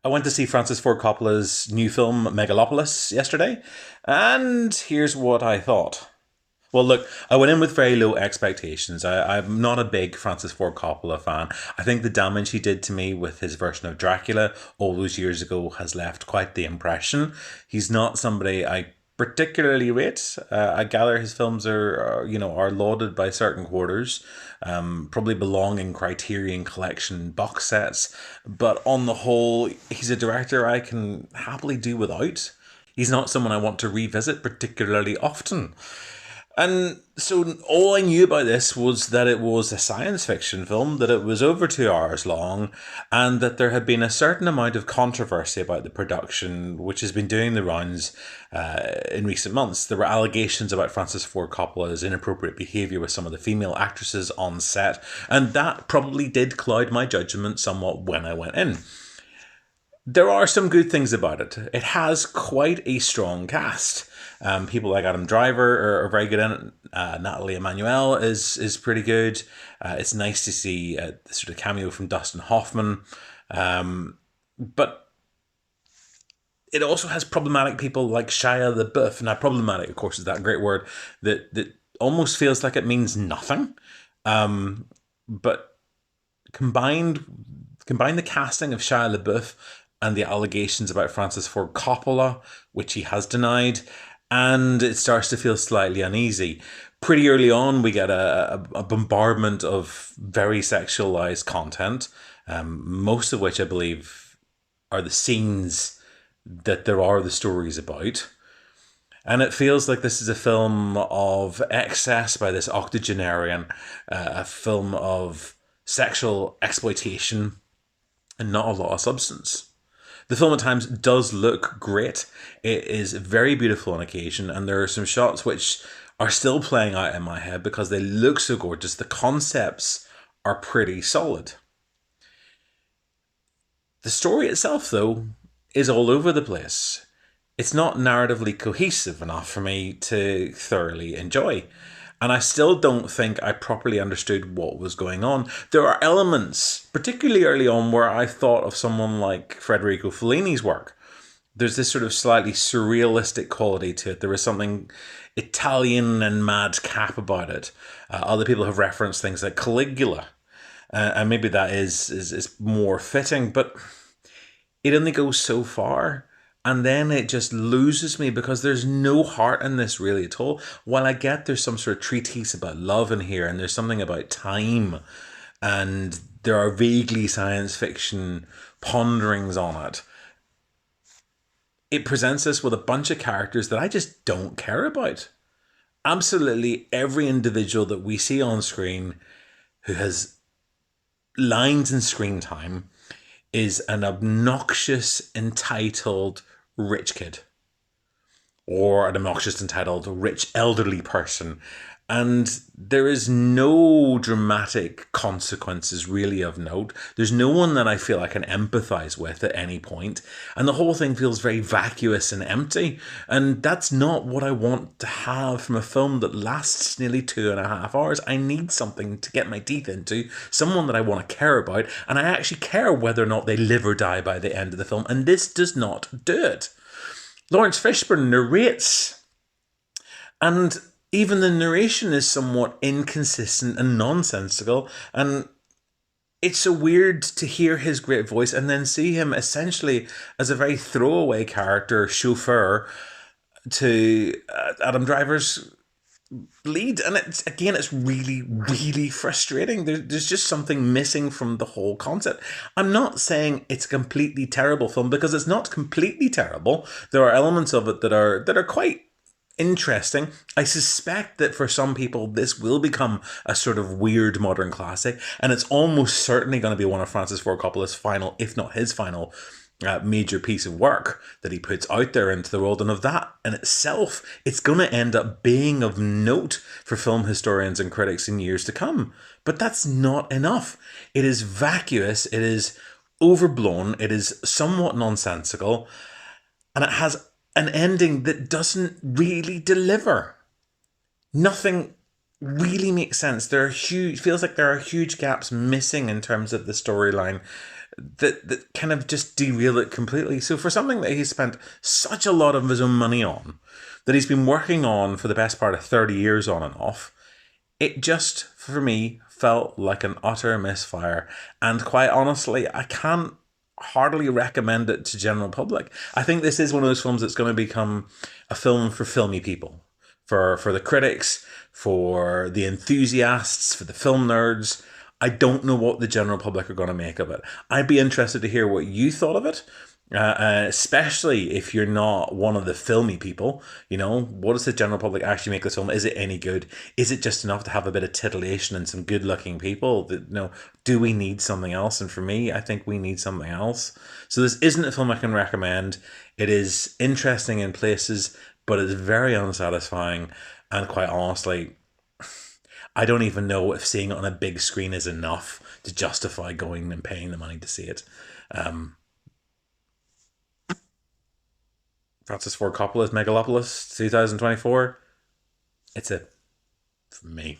I went to see Francis Ford Coppola's new film, Megalopolis, yesterday, and here's what I thought. Well, look, I went in with very low expectations. I'm not a big Francis Ford Coppola fan. I think the damage he did to me with his version of Dracula all those years ago has left quite the impression. He's not somebody I particularly rate. I gather his films are lauded by certain quarters, probably belong in Criterion Collection box sets. But on the whole, he's a director I can happily do without. He's not someone I want to revisit particularly often. And so all I knew about this was that it was a science fiction film, that it was over 2 hours long, and that there had been a certain amount of controversy about the production, which has been doing the rounds in recent months. There were allegations about Francis Ford Coppola's inappropriate behaviour with some of the female actresses on set, and that probably did cloud my judgment somewhat when I went in. There are some good things about it. It has quite a strong cast. People like Adam Driver are very good in it. Natalie Emmanuel is pretty good. It's nice to see the sort of cameo from Dustin Hoffman. But it also has problematic people like Shia LaBeouf. Now, problematic, of course, is that great word that almost feels like it means nothing. But combined the casting of Shia LaBeouf and the allegations about Francis Ford Coppola, which he has denied, and it starts to feel slightly uneasy. Pretty early on, we get a bombardment of very sexualized content, most of which I believe are the scenes that there are the stories about. And it feels like this is a film of excess by this octogenarian, a film of sexual exploitation and not a lot of substance. The film at times does look great. It is very beautiful on occasion, and there are some shots which are still playing out in my head because they look so gorgeous. The concepts are pretty solid. The story itself, though, is all over the place. It's not narratively cohesive enough for me to thoroughly enjoy. And I still don't think I properly understood what was going on. There are elements, particularly early on, where I thought of someone like Federico Fellini's work. There's this sort of slightly surrealistic quality to it. There is something Italian and madcap about it. Other people have referenced things like Caligula. And maybe that is more fitting, but it only goes so far. And then it just loses me because there's no heart in this really at all. While I get there's some sort of treatise about love in here and there's something about time and there are vaguely science fiction ponderings on it, it presents us with a bunch of characters that I just don't care about. Absolutely every individual that we see on screen who has lines and screen time is an obnoxious, entitled rich kid. Or an obnoxious, entitled rich elderly person. And there is no dramatic consequences really of note. There's no one that I feel I can empathize with at any point. And the whole thing feels very vacuous and empty. And that's not what I want to have from a film that lasts nearly 2.5 hours. I need something to get my teeth into, someone that I want to care about. And I actually care whether or not they live or die by the end of the film. And this does not do it. Lawrence Fishburne narrates, and even the narration is somewhat inconsistent and nonsensical, and it's so weird to hear his great voice and then see him essentially as a very throwaway character, chauffeur, to Adam Driver's lead. And it's really, really frustrating. There's just something missing from the whole concept. I'm not saying it's a completely terrible film because it's not completely terrible. There are elements of it that are quite interesting. I suspect that for some people this will become a sort of weird modern classic, and it's almost certainly going to be one of Francis Ford Coppola's final, if not his final, major piece of work that he puts out there into the world. And of that in itself, it's going to end up being of note for film historians and critics in years to come. But that's not enough. It is vacuous, it is overblown, it is somewhat nonsensical, and it has an ending that doesn't really deliver. Nothing really makes sense. Feels like there are huge gaps missing in terms of the storyline. that kind of just derail it completely. So for something that he spent such a lot of his own money on, that he's been working on for the best part of 30 years on and off, it just, for me, felt like an utter misfire. And quite honestly, I can't hardly recommend it to general public. I think this is one of those films that's going to become a film for filmy people, for the critics, for the enthusiasts, for the film nerds. I don't know what the general public are going to make of it. I'd be interested to hear what you thought of it. Especially if you're not one of the filmy people, what does the general public actually make this film? Is it any good? Is it just enough to have a bit of titillation and some good-looking people? That do we need something else? And for me, I think we need something else. So this isn't a film I can recommend. It is interesting in places, but it's very unsatisfying. And quite honestly, I don't even know if seeing it on a big screen is enough to justify going and paying the money to see it. Um, Francis Ford Coppola's Megalopolis 2024. It's a for me.